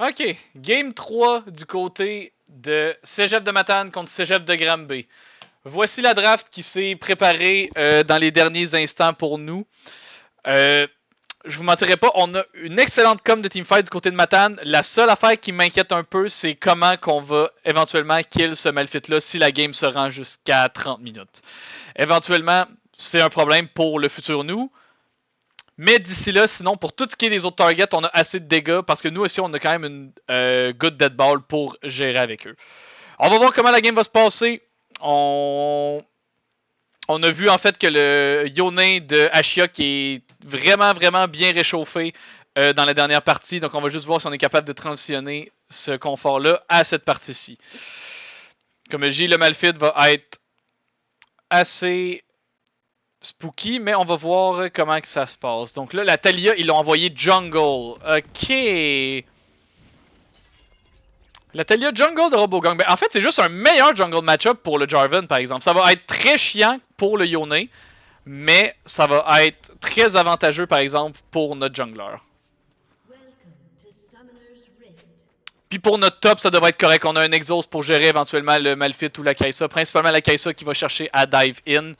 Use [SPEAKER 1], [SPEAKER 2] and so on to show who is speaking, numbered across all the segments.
[SPEAKER 1] Ok, Game 3 du côté de Cégep de Matane contre Cégep de Granby. Voici la draft qui s'est préparée dans les derniers instants pour nous. Je vous mentirai pas, on a une excellente com de teamfight du côté de Matane. La seule affaire qui m'inquiète un peu, c'est comment qu'on va éventuellement kill ce Malphite-là si la game se rend jusqu'à 30 minutes. Éventuellement, c'est un problème pour le futur nous. Mais d'ici là, sinon, pour tout ce qui est des autres targets, on a assez de dégâts parce que nous aussi, on a quand même une good dead ball pour gérer avec eux. On va voir comment la game va se passer. On a vu en fait que le Yone de Ashia qui est vraiment bien réchauffé dans la dernière partie. Donc on va juste voir si on est capable de transitionner ce confort-là à cette partie-ci. Comme je dis, le Malphite va être assez spooky, mais on va voir comment que ça se passe. Donc là, la Talia, ils l'ont envoyé jungle. Ok. La Talia jungle de Robogang. Ben, en fait, c'est juste un meilleur jungle matchup pour le Jarvan, par exemple. Ça va être très chiant pour le Yone, mais ça va être très avantageux, par exemple, pour notre jungler. Puis pour notre top, ça devrait être correct. On a un Exhaust pour gérer éventuellement le Malphite ou la Kai'Sa. Principalement la Kai'Sa qui va chercher à dive in.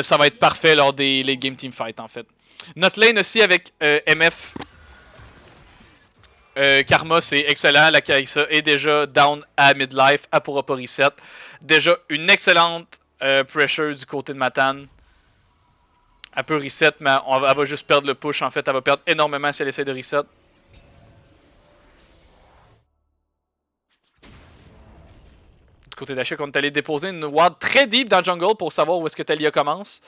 [SPEAKER 1] Ça va être parfait lors des late game team fight en fait. Notre lane aussi avec MF Karma, c'est excellent. La Kai'Sa est déjà down à midlife, elle pourra pas reset. Déjà une excellente pressure du côté de Matane. Elle peut reset, mais elle va juste perdre le push en fait. Elle va perdre énormément si elle essaie de reset. Du côté d'Ashia, on est allé déposer une ward très deep dans le jungle pour savoir où est-ce que Talia commence.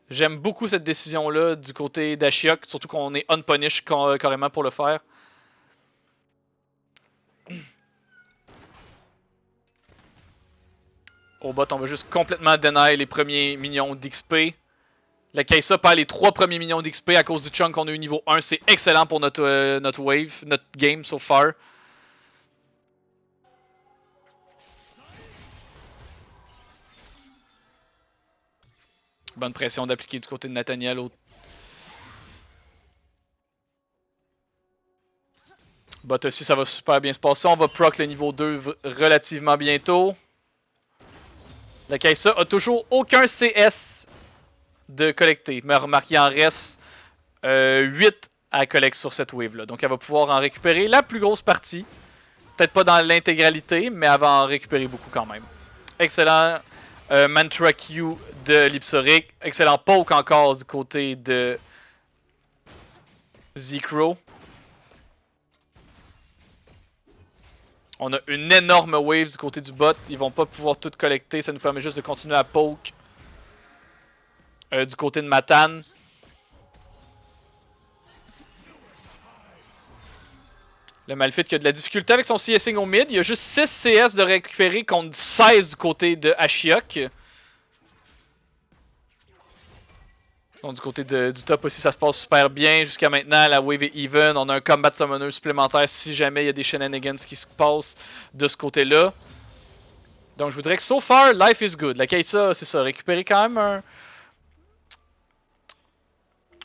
[SPEAKER 1] J'aime beaucoup cette décision-là du côté d'Ashiok, surtout qu'on est unpunished carrément pour le faire. Au bot, on va juste complètement deny les premiers minions d'XP. La Kai'Sa perd les 3 premiers minions d'XP à cause du chunk qu'on a eu niveau 1. C'est excellent pour notre wave, notre game so far. Bonne pression d'appliquer du côté de Nathaniel. Bot aussi, ça va super bien se passer. On va proc le niveau 2 relativement bientôt. La Kai'Sa a toujours aucun CS de collecter. Mais remarquez, il en reste 8 à collecter sur cette wave-là. Donc elle va pouvoir en récupérer la plus grosse partie. Peut-être pas dans l'intégralité, mais elle va en récupérer beaucoup quand même. Excellent Mantra Q de Lipsoric. Excellent poke encore du côté de Z-Crow. On a une énorme wave du côté du bot. Ils vont pas pouvoir tout collecter. Ça nous permet juste de continuer à poke du côté de Matane. Le Malphite qui a de la difficulté avec son CSing au mid. Il y a juste 6 CS de récupérer contre 16 du côté de Ashiok. Sinon, du côté du top aussi, ça se passe super bien. Jusqu'à maintenant, la wave est even. On a un combat summoner supplémentaire si jamais il y a des shenanigans qui se passent de ce côté-là. Donc, je voudrais que so far, life is good. La Kai'Sa, c'est ça, récupérer quand même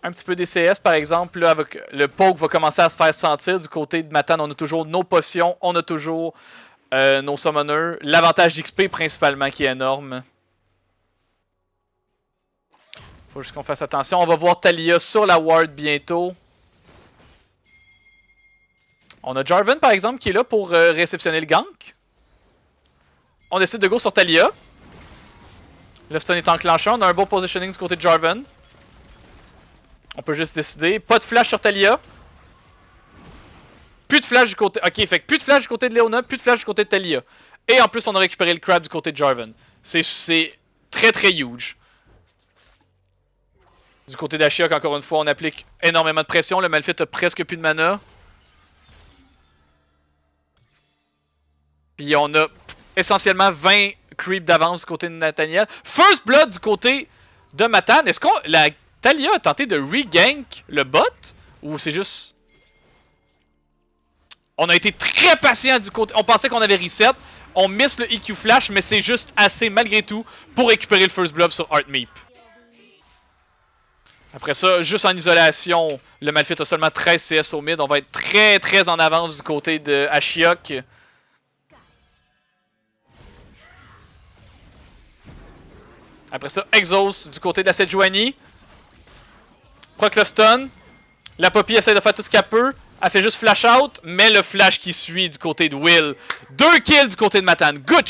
[SPEAKER 1] un petit peu des CS par exemple. Là, avec le poke va commencer à se faire sentir. Du côté de Matane, on a toujours nos potions, on a toujours nos summoners. L'avantage d'XP principalement qui est énorme. Faut juste qu'on fasse attention. On va voir Talia sur la ward bientôt. On a Jarvan par exemple qui est là pour réceptionner le gank. On décide de go sur Talia. Le stun est enclenché. On a un beau positioning du côté de Jarvan. On peut juste décider. Pas de flash sur Talia. Plus de flash du côté... Ok, fait que plus de flash du côté de Leona, plus de flash du côté de Talia. Et en plus, on a récupéré le crab du côté de Jarvan. C'est très huge. Du côté d'Ashiok, encore une fois, on applique énormément de pression. Le Malphite a presque plus de mana. Puis on a essentiellement 20 creeps d'avance du côté de Nathaniel. First Blood du côté de Matane. Est-ce qu'on... La Talia a tenté de regank le bot? Ou c'est juste... On a été très patient du côté... On pensait qu'on avait reset. On miss le EQ flash, mais c'est juste assez malgré tout pour récupérer le First Blood sur Artmeep. Après ça, juste en isolation, le Malphite a seulement 13 CS au mid. On va être très en avance du côté de Ashiok. Après ça, Exhaust du côté de la Sejuani. Proc le stun. La Poppy essaie de faire tout ce qu'elle peut. Elle fait juste flash out, mais le flash qui suit du côté de Will. 2 kills du côté de Matan. Good!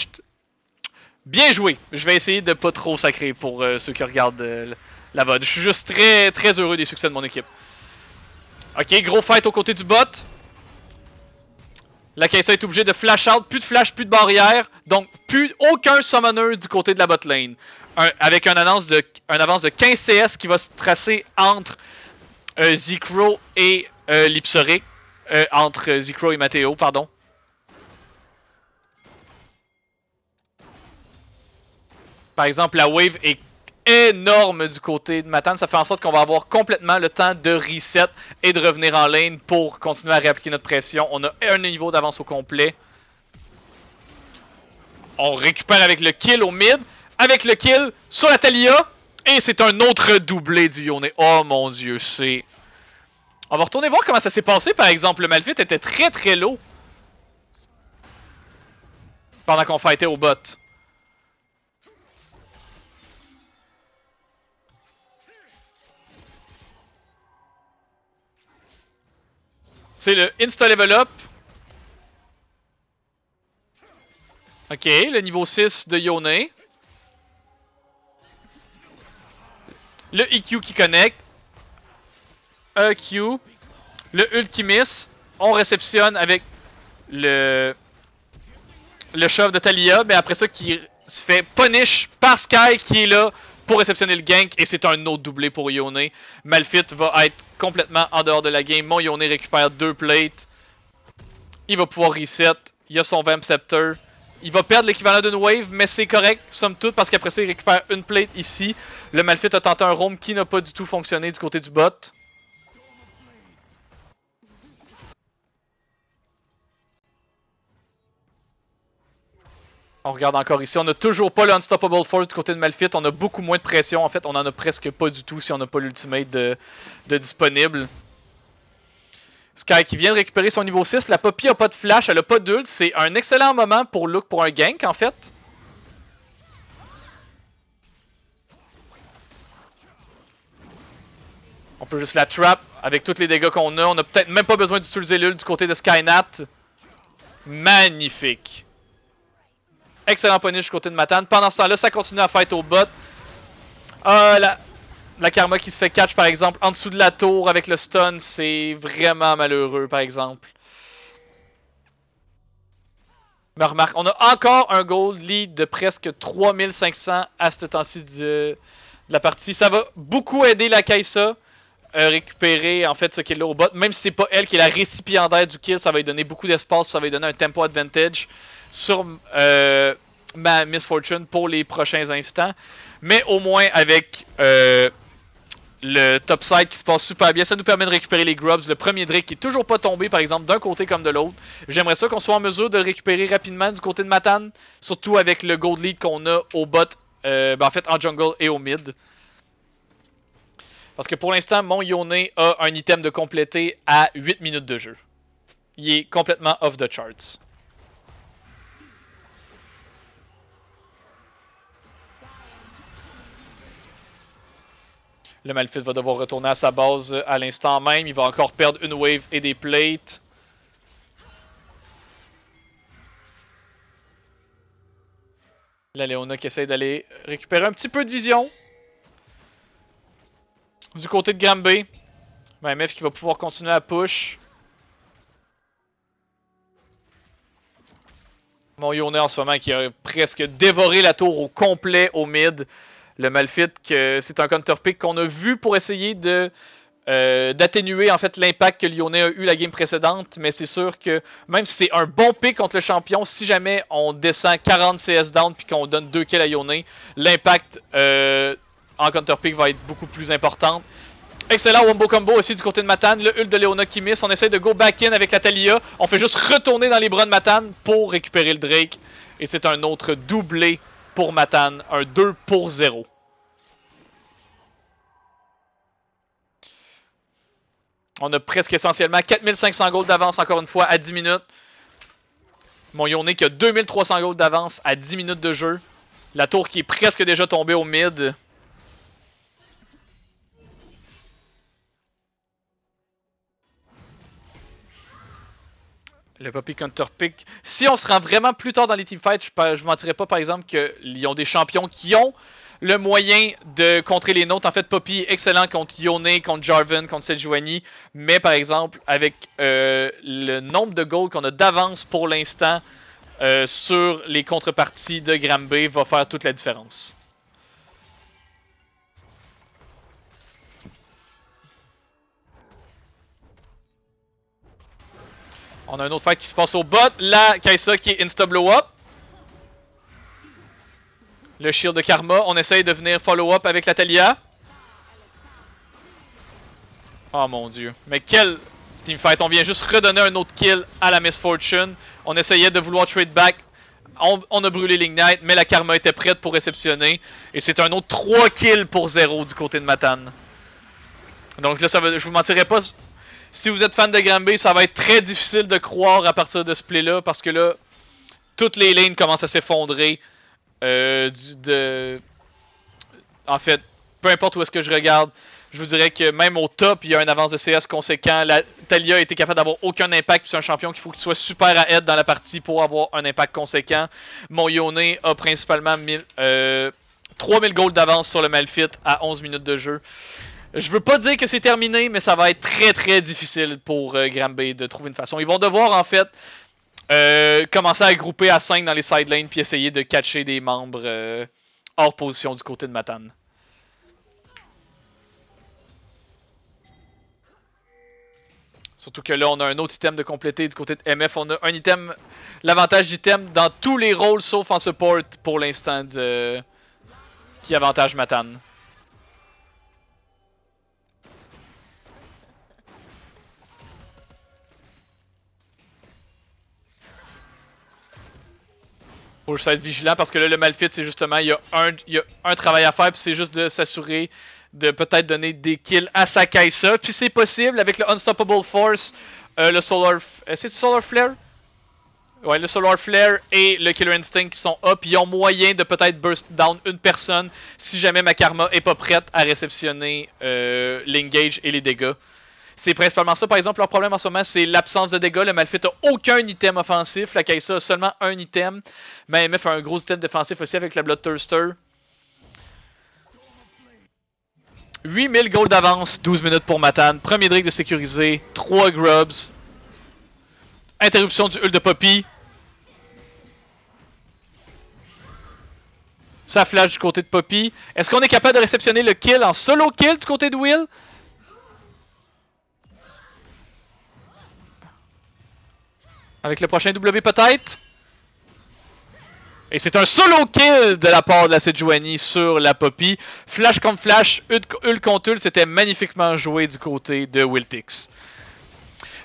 [SPEAKER 1] Bien joué. Je vais essayer de pas trop sacrer pour ceux qui regardent la VOD. Je suis juste très heureux des succès de mon équipe. Ok, gros fight aux côtés du bot. La Kai'Sa est obligée de flash out. Plus de flash, plus de barrière. Donc, plus aucun summoner du côté de la bot lane. Avec un avance de 15 CS qui va se tracer entre Zekro et Lipsoric. Entre Zekro et Matteo, pardon. Par exemple, la wave est énorme du côté de Matan. Ça fait en sorte qu'on va avoir complètement le temps de reset et de revenir en lane pour continuer à réappliquer notre pression. On a un niveau d'avance au complet. On récupère avec le kill au mid. Avec le kill sur la Taliyah. Et c'est un autre doublé du Yone. Oh mon dieu, c'est... On va retourner voir comment ça s'est passé par exemple. Le Malphite était très low. Pendant qu'on fightait au bot. C'est le insta level up. Ok, le niveau 6 de Yone. Le EQ qui connecte. EQ. Le ult qui miss. On réceptionne avec le shove de Taliyah. Mais après ça, qui se fait punish par Sky qui est là pour réceptionner le gank. Et c'est un autre doublé pour Yone. Malphite va être complètement en dehors de la game. Mon Yone récupère 2 plates. Il va pouvoir reset. Il a son Vamp Scepter. Il va perdre l'équivalent d'une wave, mais c'est correct, somme toute, parce qu'après ça, il récupère une plate ici. Le Malphite a tenté un roam qui n'a pas du tout fonctionné du côté du bot. On regarde encore ici. On n'a toujours pas le Unstoppable Force du côté de Malphite. On a beaucoup moins de pression. En fait, on en a presque pas du tout si on n'a pas l'ultimate de disponible. Sky qui vient de récupérer son niveau 6. La Poppy a pas de flash, elle a pas d'ult. C'est un excellent moment pour look pour un gank en fait. On peut juste la trap avec tous les dégâts qu'on a. On a peut-être même pas besoin d'utiliser l'ult du côté de Skynat. Magnifique. Excellent punish du côté de Matan. Pendant ce temps-là, ça continue à fight au bot. La Karma qui se fait catch par exemple en dessous de la tour avec le stun, c'est vraiment malheureux par exemple. Mais remarque, on a encore un gold lead de presque 3500 à ce temps-ci de la partie. Ça va beaucoup aider la Kai'Sa récupérer en fait ce kill là au bot. Même si c'est pas elle qui est la récipiendaire du kill, ça va lui donner beaucoup d'espace, ça va lui donner un tempo advantage sur ma Misfortune pour les prochains instants. Mais au moins avec le topside qui se passe super bien, ça nous permet de récupérer les grubs. Le premier Drake qui est toujours pas tombé par exemple d'un côté comme de l'autre. J'aimerais ça qu'on soit en mesure de le récupérer rapidement du côté de Matan. Surtout avec le gold lead qu'on a au bot, en fait en jungle et au mid. Parce que pour l'instant, mon Yone a un item de compléter à 8 minutes de jeu. Il est complètement off the charts. Le Malphite va devoir retourner à sa base à l'instant même. Il va encore perdre une wave et des plates. La Leona qui essaie d'aller récupérer un petit peu de vision. Du côté de Granby. MF qui va pouvoir continuer à push. Mon Yone en ce moment qui a presque dévoré la tour au complet au mid. Le Malphite, c'est un counter pick qu'on a vu pour essayer de d'atténuer en fait l'impact que Yone a eu la game précédente, mais c'est sûr que même si c'est un bon pick contre le champion, si jamais on descend 40 CS down puis qu'on donne 2 kills à Yone, l'impact en counter pick va être beaucoup plus important. Excellent wombo combo aussi du côté de Matan, le ult de Leona qui miss, on essaie de go back in avec la Taliyah, on fait juste retourner dans les bras de Matan pour récupérer le Drake, et c'est un autre doublé pour Matan, un 2 pour 0. On a presque essentiellement 4500 gold d'avance encore une fois à 10 minutes. Mon Yone qui a 2300 gold d'avance à 10 minutes de jeu. La tour qui est presque déjà tombée au mid. Le Poppy counter pick. Si on se rend vraiment plus tard dans les teamfights, je ne mentirais pas par exemple qu'ils ont des champions qui ont le moyen de contrer les nôtres. En fait, Poppy est excellent contre Yone, contre Jarvan, contre Sejuani. Mais par exemple, avec le nombre de gold qu'on a d'avance pour l'instant sur les contreparties de Granby, va faire toute la différence. On a un autre fight qui se passe au bot. La Kai'Sa qui est insta-blow-up. Le shield de Karma. On essaye de venir follow-up avec la Taliyah. Oh mon dieu. Mais quel teamfight. On vient juste redonner un autre kill à la Miss Fortune. On essayait de vouloir trade back. On a brûlé l'Ignite, mais la Karma était prête pour réceptionner. Et c'est un autre 3 kills pour 0 du côté de Matan. Donc là, je vous mentirai pas. Si vous êtes fan de Granby, ça va être très difficile de croire à partir de ce play-là. Parce que là, toutes les lanes commencent à s'effondrer. En fait, peu importe où est-ce que je regarde, je vous dirais que même au top, il y a un avance de CS conséquent. La Taliyah a été capable d'avoir aucun impact. C'est un champion qu'il faut qu'il soit super à aide dans la partie pour avoir un impact conséquent. Mon Yone a principalement 3000 gold d'avance sur le Malphite à 11 minutes de jeu. Je veux pas dire que c'est terminé, mais ça va être très très difficile pour Granby de trouver une façon. Ils vont devoir en fait commencer à grouper à 5 dans les side lanes puis essayer de catcher des membres hors position du côté de Matan. Surtout que là, on a un autre item de compléter du côté de MF. On a un item, l'avantage d'item dans tous les rôles sauf en support pour l'instant qui avantage Matan. Faut juste être vigilant parce que là, le Malphite, c'est justement, il y a un travail à faire, puis c'est juste de s'assurer de peut-être donner des kills à sa Kai'Sa. Puis c'est possible avec le Unstoppable Force, le Solar. C'est le Solar Flare? Ouais, le Solar Flare et le Killer Instinct qui sont up. Ils ont moyen de peut-être burst down une personne si jamais ma Karma est pas prête à réceptionner l'engage et les dégâts. C'est principalement ça, par exemple, leur problème en ce moment, c'est l'absence de dégâts. Le Malphite a aucun item offensif. La Kai'Sa a seulement un item. Mais MF a un gros item défensif aussi avec la Bloodthirster. 8000 gold d'avance, 12 minutes pour Matan. Premier Drake de sécuriser, 3 Grubs. Interruption du ult de Poppy. Ça flash du côté de Poppy. Est-ce qu'on est capable de réceptionner le kill en solo kill du côté de Will? Avec le prochain W peut-être. Et c'est un solo kill de la part de la Sejuani sur la Poppy. Flash contre flash, ult contre ult, c'était magnifiquement joué du côté de Wiltix.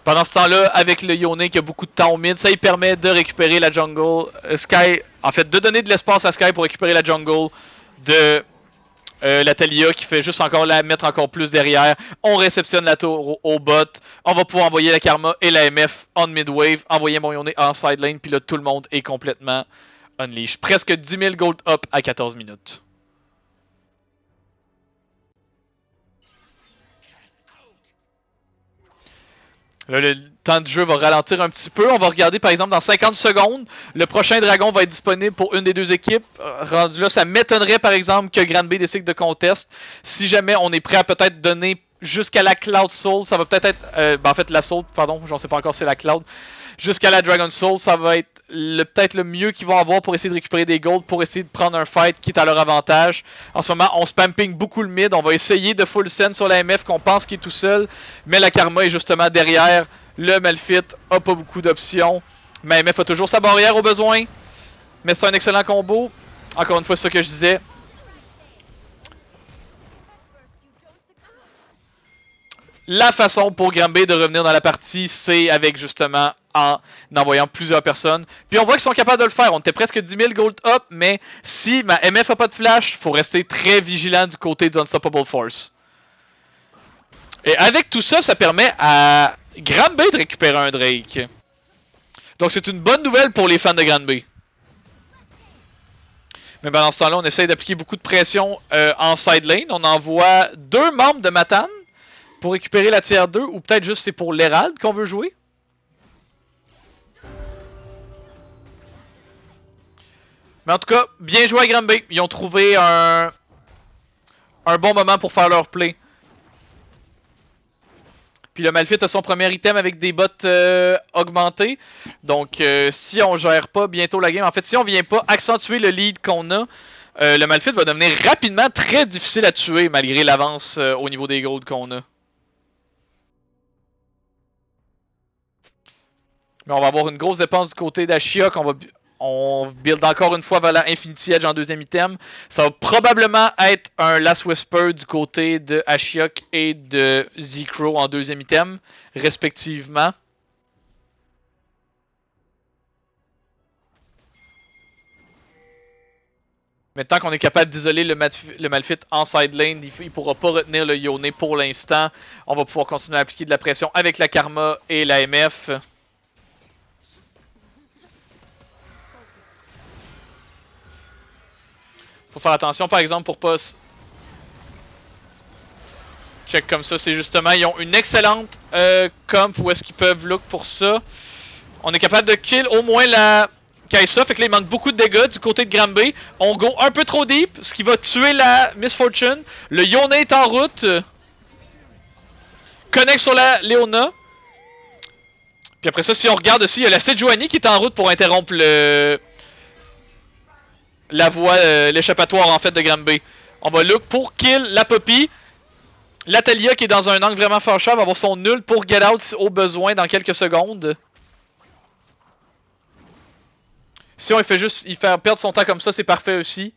[SPEAKER 1] Pendant ce temps-là, avec le Yone qui a beaucoup de temps au mid, ça lui permet de récupérer la jungle. Sky, en fait, de donner de l'espace à Sky pour récupérer la jungle de la Taliyah qui fait juste encore la mettre encore plus derrière. On réceptionne la tour au bot. On va pouvoir envoyer la Karma et la MF en mid-wave. Envoyer mon Yone en side lane. Puis là, tout le monde est complètement unleash. Presque 10 000 gold up à 14 minutes. Là, le temps de jeu va ralentir un petit peu. On va regarder par exemple dans 50 secondes. Le prochain dragon va être disponible pour une des deux équipes. Rendu là, ça m'étonnerait par exemple que Granby décide de contest. Si jamais on est prêt à peut-être donner jusqu'à la Cloud Soul, ça va peut-être être... en fait la Soul, pardon, je ne sais pas encore si c'est la Cloud. Jusqu'à la Dragon Soul, ça va être peut-être le mieux qu'ils vont avoir pour essayer de récupérer des golds, pour essayer de prendre un fight qui est à leur avantage. En ce moment, on spamping beaucoup le mid, on va essayer de full send sur la MF qu'on pense qu'il est tout seul, mais la Karma est justement derrière. Le Malphite a pas beaucoup d'options, mais MF a toujours sa barrière au besoin. Mais c'est un excellent combo. Encore une fois, c'est ce que je disais. La façon pour Granby de revenir dans la partie, c'est avec justement en envoyant plusieurs personnes. Puis on voit qu'ils sont capables de le faire. On était presque 10 000 gold up, mais si ma MF a pas de flash, faut rester très vigilant du côté du Unstoppable Force. Et avec tout ça, ça permet à Granby de récupérer un Drake. Donc c'est une bonne nouvelle pour les fans de Granby. Mais pendant ce temps-là, on essaye d'appliquer beaucoup de pression en side lane. On envoie 2 membres de Matan pour récupérer la tier 2, ou peut-être juste c'est pour l'Herald qu'on veut jouer. Mais en tout cas, bien joué à Granby. Ils ont trouvé un bon moment pour faire leur play. Puis le Malphite a son premier item avec des bots augmentés. Donc si on gère pas bientôt la game, en fait si on vient pas accentuer le lead qu'on a, le Malphite va devenir rapidement très difficile à tuer malgré l'avance au niveau des golds qu'on a. Mais on va avoir une grosse dépense du côté d'Ashiok. On build encore une fois vers la Infinity Edge en deuxième item. Ça va probablement être un Last Whisper du côté de Ashiok et de Z-Crow en deuxième item, respectivement. Mais tant qu'on est capable d'isoler le Malphite en side lane, il ne pourra pas retenir le Yone pour l'instant. On va pouvoir continuer à appliquer de la pression avec la Karma et la MF. Faut faire attention par exemple pour pas check comme ça, c'est justement ils ont une excellente comp où est-ce qu'ils peuvent look pour ça. On est capable de kill au moins la Kai'Sa, fait que là il manque beaucoup de dégâts du côté de Granby. On go un peu trop deep, ce qui va tuer la Miss Fortune. Le Yone est en route. Connecte sur la Leona. Puis après ça, si on regarde aussi, il y a la Sejuani qui est en route pour interrompre la voie, l'échappatoire en fait de Granby. On va look pour kill la Poppy. La Talia qui est dans un angle vraiment fâcheux va avoir son nul pour get out au besoin dans quelques secondes. Si on fait juste il fait perdre son temps comme ça, c'est parfait aussi.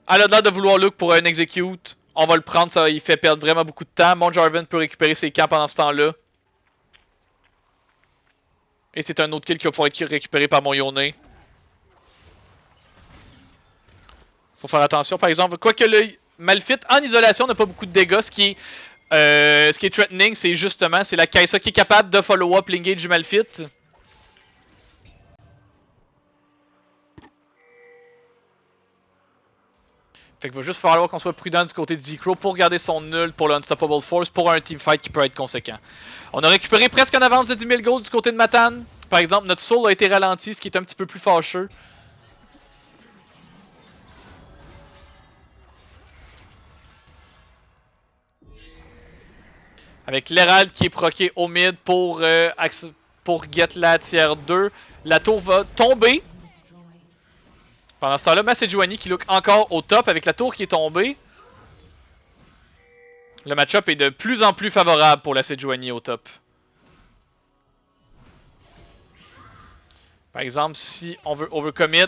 [SPEAKER 1] Elle a l'air de vouloir look pour un execute. On va le prendre, ça il fait perdre vraiment beaucoup de temps. Mon Jarvan peut récupérer ses camps pendant ce temps-là. Et c'est un autre kill qui va pouvoir être récupéré par mon Yone. Faut faire attention, par exemple, quoique le Malphite en isolation n'a pas beaucoup de dégâts, ce qui est threatening, c'est justement c'est la Kai'Sa qui est capable de follow-up l'engage du Malphite. Fait qu'il va juste falloir qu'on soit prudent du côté de Z-Crow pour garder son nul pour l'Unstoppable Force pour un teamfight qui peut être conséquent. On a récupéré presque en avance de 10 000 gold du côté de Matan. Par exemple, notre soul a été ralenti, ce qui est un petit peu plus fâcheux. Avec l'Herald qui est proqué au mid pour get la tier 2. La tour va tomber. Pendant ce temps-là, Sejuani qui look encore au top avec la tour qui est tombée. Le match-up est de plus en plus favorable pour la Sejuani au top. Par exemple, si on veut overcommit,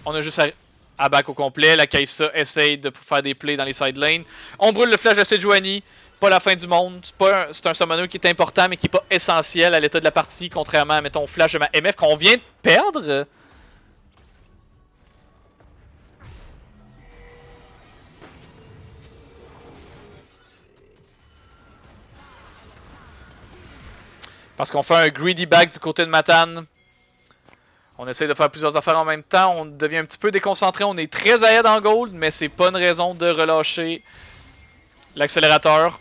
[SPEAKER 1] on a juste à back au complet. La Kai'Sa essaye de faire des plays dans les side lanes. On brûle le flash de Sejuani. Pas la fin du monde. C'est un summoner qui est important, mais qui n'est pas essentiel à l'état de la partie, contrairement à, mettons, flash de ma MF qu'on vient de perdre. Parce qu'on fait un greedy back du côté de Matan. On essaie de faire plusieurs affaires en même temps. On devient un petit peu déconcentré. On est très ahead en gold, mais c'est pas une raison de relâcher l'accélérateur.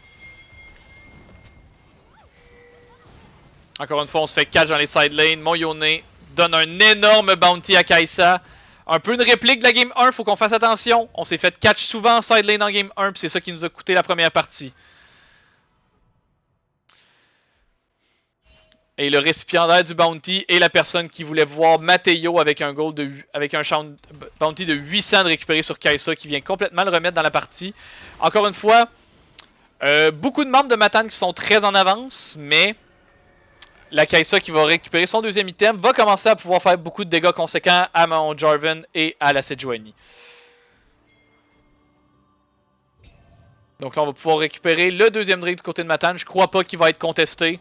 [SPEAKER 1] Encore une fois, on se fait catch dans les side lanes. Mon Yone donne un énorme bounty à Kai'Sa. Un peu une réplique de la game 1, faut qu'on fasse attention. On s'est fait catch souvent en side lane en game 1, puis c'est ça qui nous a coûté la première partie. Et le récipiendaire du bounty est la personne qui voulait voir Mateo avec un gold avec un bounty de 800 de récupérer sur Kai'Sa qui vient complètement le remettre dans la partie. Encore une fois, beaucoup de membres de Matan qui sont très en avance, mais la Kai'Sa qui va récupérer son deuxième item va commencer à pouvoir faire beaucoup de dégâts conséquents à mon Jarvan et à la Sejuani. Donc là, on va pouvoir récupérer le deuxième Drake du côté de Matan. Je crois pas qu'il va être contesté.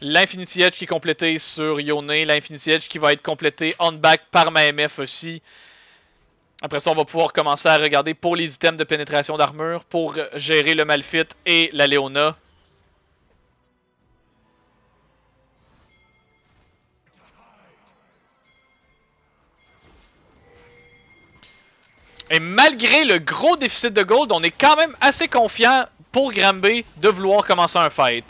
[SPEAKER 1] L'Infinity Edge qui est complété sur Yone. L'Infinity Edge qui va être complété on-back par ma MF aussi. Après ça, on va pouvoir commencer à regarder pour les items de pénétration d'armure, pour gérer le Malphite et la Leona. Et malgré le gros déficit de gold, on est quand même assez confiant pour Granby de vouloir commencer un fight.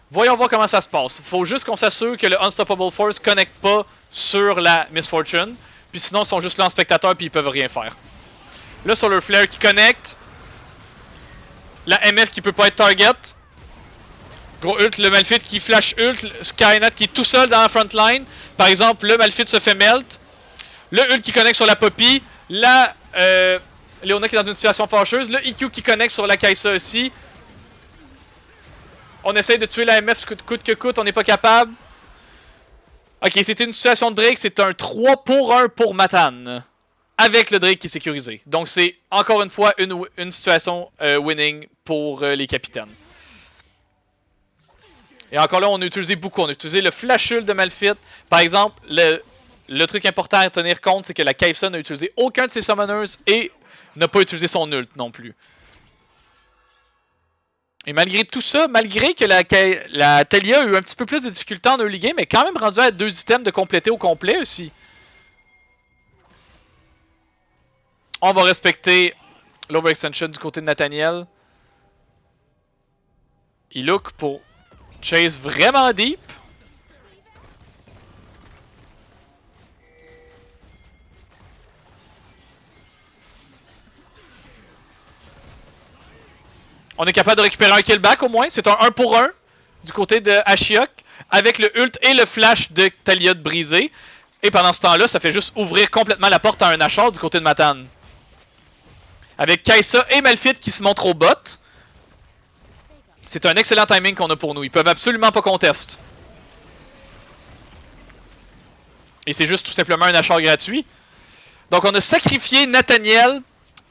[SPEAKER 1] Voyons voir comment ça se passe. Faut juste qu'on s'assure que le Unstoppable Force connecte pas sur la Miss Fortune. Puis sinon, ils sont juste là en spectateur puis ils peuvent rien faire. Là, Solar Flare qui connecte. La MF qui peut pas être target. Gros ult, le Malphite qui flash ult. Skynet qui est tout seul dans la front line. Par exemple, le Malphite se fait melt. Le ult qui connecte sur la Poppy. La Leona qui est dans une situation fâcheuse. Le EQ qui connecte sur la Kai'Sa aussi. On essaye de tuer la MF coûte que coûte, on n'est pas capable. Ok, c'était une situation de Drake, c'est un 3 pour 1 pour Matan. Avec le Drake qui est sécurisé. Donc c'est encore une fois une situation winning pour les capitaines. Et encore là, on a utilisé beaucoup. On a utilisé le Flash Ult de Malphite. Par exemple, le truc important à tenir compte, c'est que la Kai'Sa n'a utilisé aucun de ses summoners et n'a pas utilisé son ult non plus. Et malgré tout ça, malgré que la Talia a eu un petit peu plus de difficultés en early game, elle est quand même rendue à 2 items de compléter au complet aussi. On va respecter l'overextension du côté de Nathaniel. Il look pour chase vraiment deep. On est capable de récupérer un killback au moins. C'est un 1 pour 1 du côté de Ashiok. Avec le ult et le flash de Talia de brisé. Et pendant ce temps-là, ça fait juste ouvrir complètement la porte à un Nashor du côté de Matan. Avec Kai'Sa et Malphite qui se montrent au bot. C'est un excellent timing qu'on a pour nous. Ils peuvent absolument pas contester. Et c'est juste tout simplement un Nashor gratuit. Donc on a sacrifié Nathaniel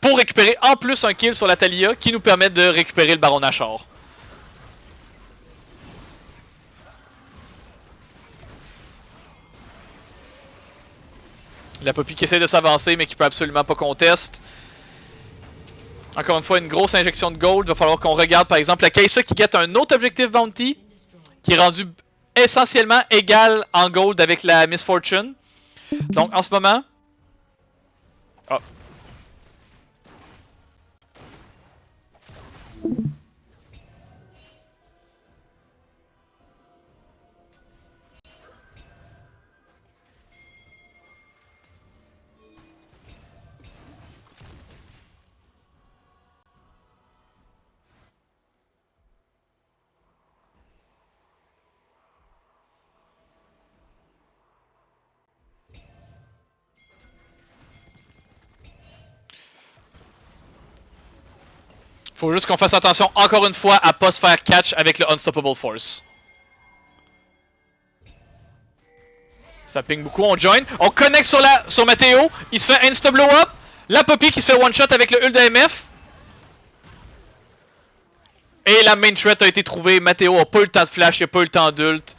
[SPEAKER 1] pour récupérer en plus un kill sur la Talia qui nous permet de récupérer le Baron Nashor. La Poppy qui essaie de s'avancer mais qui peut absolument pas contester. Encore une fois, une grosse injection de gold. Il va falloir qu'on regarde par exemple la Kai'Sa qui get un autre objectif bounty qui est rendu essentiellement égal en gold avec la Miss Fortune. Donc en ce moment... Oh. Faut juste qu'on fasse attention encore une fois à pas se faire catch avec le Unstoppable Force. Ça ping beaucoup, on join. On connecte sur Matteo. Il se fait insta-blow up. La Poppy qui se fait one-shot avec le ult de MF. Et la main threat a été trouvée. Matteo a pas eu le temps de flash, il a pas eu le temps d'ult.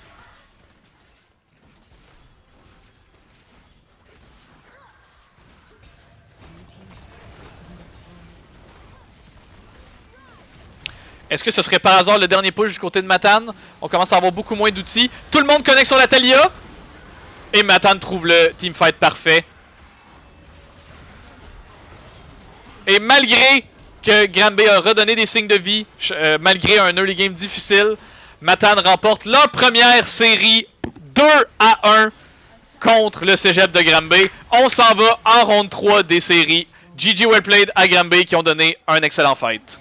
[SPEAKER 1] Est-ce que ce serait par hasard le dernier push du côté de Matan? On commence à avoir beaucoup moins d'outils. Tout le monde connecte sur la Talia. Et Matan trouve le teamfight parfait. Et malgré que Granby a redonné des signes de vie, malgré un early game difficile, Matan remporte leur première série 2-1 contre le cégep de Granby. On s'en va en ronde 3 des séries. GG well played à Granby qui ont donné un excellent fight.